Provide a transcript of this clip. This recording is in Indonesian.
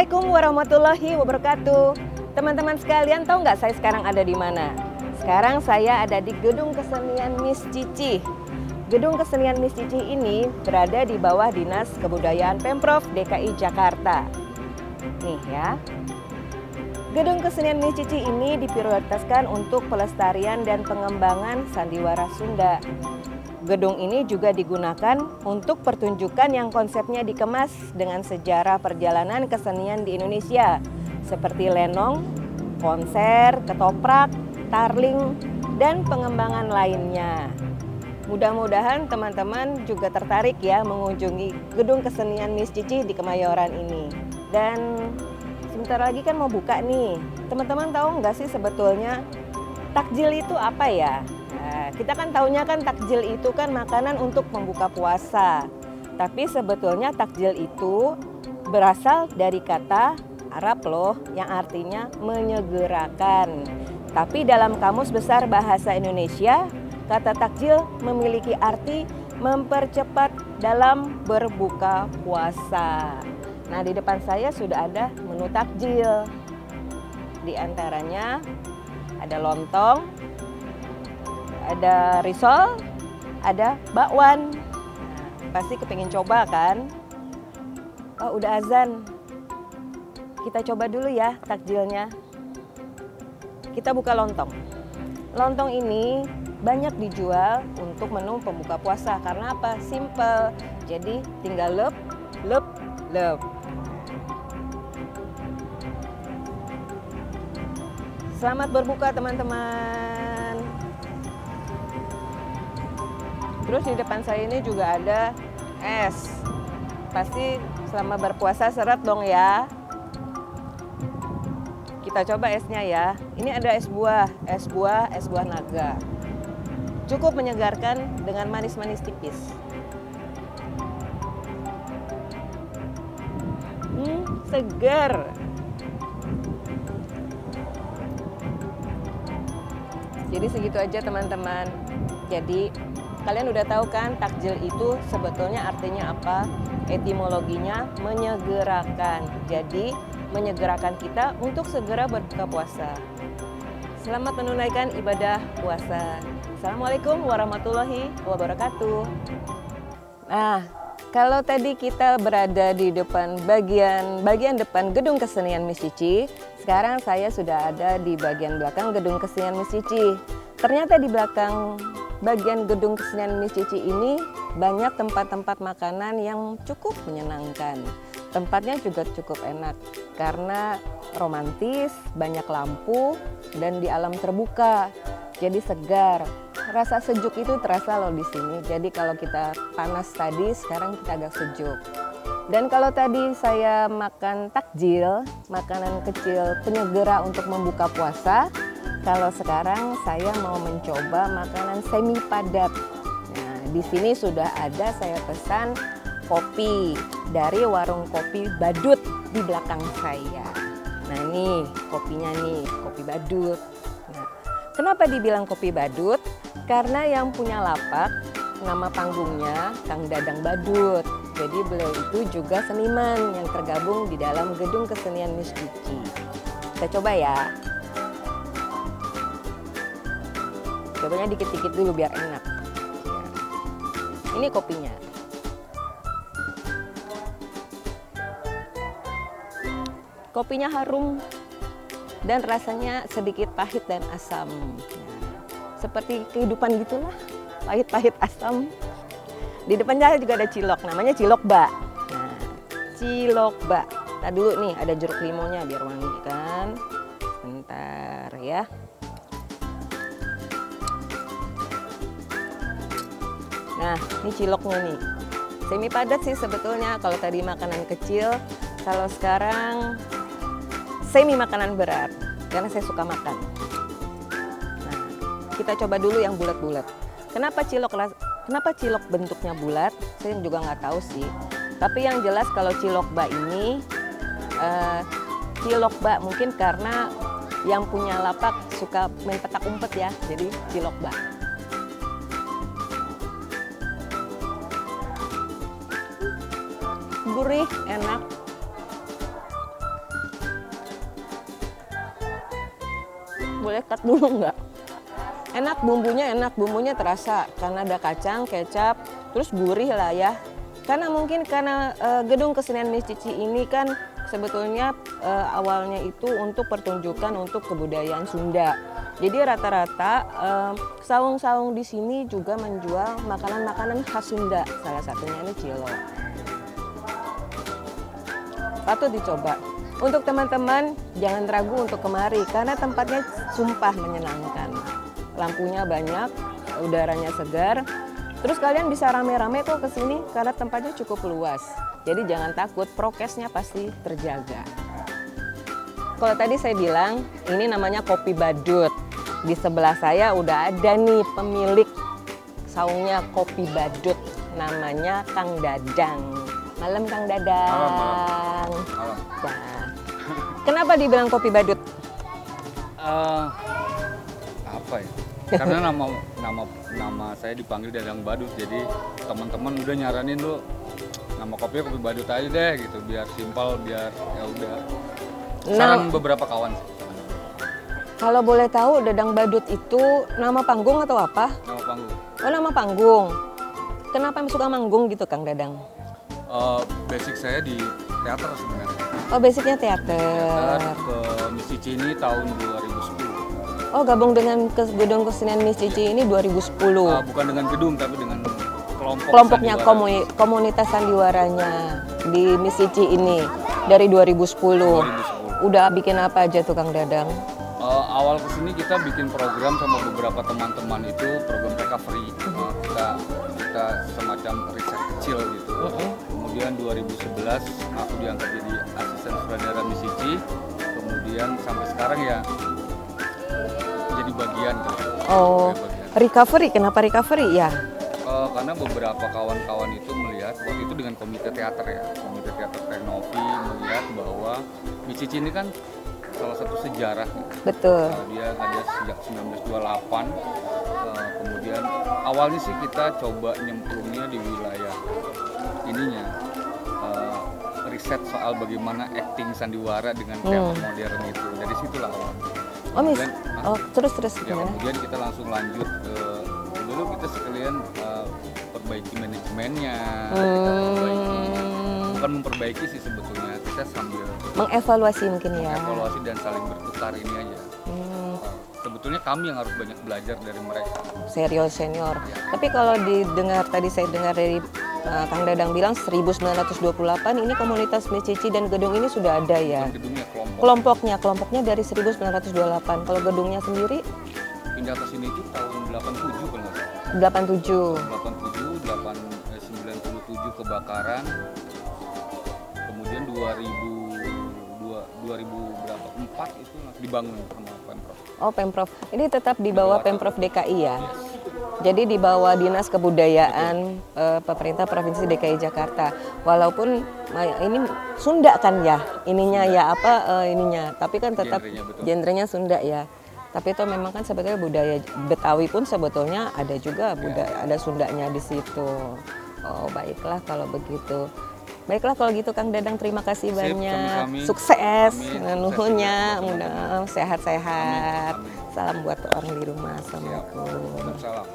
Assalamualaikum warahmatullahi wabarakatuh. Teman-teman sekalian, tahu nggak saya sekarang ada di mana? Sekarang saya ada di Gedung Kesenian Miss Cici. Gedung Kesenian Miss Cici ini berada di bawah Dinas Kebudayaan Pemprov DKI Jakarta. Nih ya. Gedung Kesenian Miss Cici ini diprioritaskan untuk pelestarian dan pengembangan sandiwara Sunda. Gedung ini juga digunakan untuk pertunjukan yang konsepnya dikemas dengan sejarah perjalanan kesenian di Indonesia, seperti lenong, konser, ketoprak, tarling, dan pengembangan lainnya. Mudah-mudahan teman-teman juga tertarik ya mengunjungi Gedung Kesenian Miss Cici di Kemayoran ini. Dan sebentar lagi kan mau buka nih. Teman-teman tahu nggak sih sebetulnya takjil itu apa ya? Nah, kita kan taunya kan takjil itu kan makanan untuk membuka puasa. Tapi sebetulnya takjil itu berasal dari kata Arab loh yang artinya menyegerakan. Tapi dalam Kamus Besar Bahasa Indonesia, kata takjil memiliki arti mempercepat dalam berbuka puasa. Nah, di depan saya sudah ada menu takjil. Di antaranya ada lontong, ada risol, ada bakwan. Nah, pasti kepingin coba kan? Oh, udah azan. Kita coba dulu ya takjilnya. Kita buka lontong. Lontong ini banyak dijual untuk menu pembuka puasa karena apa? Simple. Jadi tinggal lep, lep, lep. Selamat berbuka teman-teman. Terus di depan saya ini juga ada es. Pasti selama berpuasa seret dong ya. Kita coba esnya ya. Ini ada es buah naga. Cukup menyegarkan dengan manis-manis tipis. Segar. Jadi segitu aja teman-teman. Jadi kalian udah tahu kan takjil itu sebetulnya artinya apa? Etimologinya menyegerakan. Jadi menyegerakan kita untuk segera berbuka puasa. Selamat menunaikan ibadah puasa. Assalamualaikum warahmatullahi wabarakatuh. Nah, kalau tadi kita berada di depan bagian depan Gedung Kesenian Miss Cici, sekarang saya sudah ada di bagian belakang Gedung Kesenian Miss Cici. Ternyata di belakang bagian Gedung Kesenian Miss Cici ini banyak tempat-tempat makanan yang cukup menyenangkan. Tempatnya juga cukup enak karena romantis, banyak lampu, dan di alam terbuka. Jadi segar. Rasa sejuk itu terasa loh di sini. Jadi kalau kita panas tadi, sekarang kita agak sejuk. Dan kalau tadi saya makan takjil, makanan kecil penyegera untuk membuka puasa, kalau sekarang saya mau mencoba makanan semi padat. Nah, di sini sudah ada saya pesan kopi dari warung kopi Badut di belakang saya. Nah, ini kopinya nih, kopi Badut. Nah, kenapa dibilang kopi Badut? Karena yang punya lapak, nama panggungnya Kang Dadang Badut. Jadi beliau itu juga seniman yang tergabung di dalam Gedung Kesenian Miss Cici. Kita coba ya. Cobanya dikit-dikit dulu biar enak. Ini kopinya. Kopinya harum dan rasanya sedikit pahit dan asam. Seperti kehidupan gitulah, pahit-pahit asam. Di depannya juga ada cilok, namanya cilok bak. Nah, cilok bak. Nah dulu nih ada jeruk limonnya biar wangi kan. Sebentar ya. Nah ini ciloknya nih. Semi padat sih sebetulnya kalau tadi makanan kecil. Kalau sekarang semi makanan berat karena saya suka makan. Kita coba dulu yang bulat-bulat. Kenapa cilok bentuknya bulat? Saya juga nggak tahu sih. Tapi yang jelas kalau cilok bak ini, cilok bak mungkin karena yang punya lapak suka main petak umpet ya, jadi cilok bak. Gurih, enak. boleh cut dulu nggak? Enak, bumbunya terasa karena ada kacang, kecap, terus gurih lah ya. Karena mungkin gedung kesenian Miss Cici ini kan sebetulnya awalnya itu untuk pertunjukan untuk kebudayaan Sunda. Jadi rata-rata saung-saung di sini juga menjual makanan-makanan khas Sunda. Salah satunya ini cilok. Patut dicoba. Untuk teman-teman jangan ragu untuk kemari karena tempatnya sumpah menyenangkan. Lampunya banyak, udaranya segar. Terus kalian bisa rame-rame kok ke sini karena tempatnya cukup luas. Jadi jangan takut, prokesnya pasti terjaga. Kalau tadi saya bilang ini namanya kopi badut. Di sebelah saya udah ada nih pemilik saungnya kopi badut, namanya Kang Dadang. Malam Kang Dadang. Malam. Nah, kenapa dibilang kopi badut? Apa ya? Karena nama saya dipanggil Dadang Badut, jadi teman-teman udah nyaranin lu nama kopinya kopi badut aja deh gitu, biar simpel, biar ya udah. Saran beberapa kawan sih. Kalau boleh tahu Dadang Badut itu nama panggung atau apa? Nama panggung. Oh, nama panggung. Kenapa suka manggung gitu Kang Dadang? Basic saya di teater sebenarnya. Oh, basicnya Teater teater. ke Miss Cici ini tahun 2010. Oh, gabung dengan gedung kesenian Miss Cici ini 2010. Bukan dengan gedung tapi dengan Kelompoknya sandiwara. komunitas sandiwaranya di Miss Cici ini dari 2010. 2010. Udah bikin apa aja tuh Kang Dadang? Awal kesini kita bikin program sama beberapa teman-teman itu program recovery. Kita semacam riset kecil gitu. Kemudian 2011 aku diangkat jadi asisten sutradara Miss Cici. Kemudian sampai sekarang ya jadi bagian gitu. Oh, recovery. Kenapa recovery ya? Karena beberapa kawan-kawan itu melihat waktu itu dengan komite teater ya, komite teater Teknovi melihat bahwa Miss Cici ini kan salah satu sejarah. Betul. Dia ada sejak 1928. Kemudian awalnya sih kita coba nyemplungnya di wilayah ininya, riset soal bagaimana acting sandiwara dengan teater modern itu. Dari situlah awal. Oh, terus Ya, gimana? kemudian kita langsung lanjut ke dulu kita sekalian perbaiki manajemennya, kita bukan memperbaiki sih sebetulnya, kita sambil Mengevaluasi mungkin ya. evaluasi dan saling bertukar ini aja. Sebetulnya kami yang harus banyak belajar dari mereka. Senior. Tapi kalau tadi saya dengar dari Kang Dadang bilang 1928 ini komunitas Miss Cici dan gedung ini sudah ada ya. Gedungnya Kelompoknya dari 1928. Kalau gedungnya sendiri pindah ke sini itu tahun 87 kalau nggak salah. 87. 97 kebakaran. Kemudian 2004 itu dibangun sama Pemprov. Oh, Pemprov. Ini tetap di bawah Pemprov DKI ya. Jadi di bawah Dinas Kebudayaan Pemerintah Provinsi DKI Jakarta. Walaupun ini Sunda kan ya, ininya ya ininya. Tapi kan tetap genrenya Sunda ya. Tapi itu memang kan sebetulnya budaya Betawi pun sebetulnya ada juga ada Sundanya di situ. Oh, baiklah kalau begitu. Baiklah kalau gitu Kang Dadang, terima kasih banyak. Sami-sami. Sukses nuhunnya, Sukses. mudah sehat-sehat. Amin. Salam buat orang di rumah. Assalamualaikum. Salam.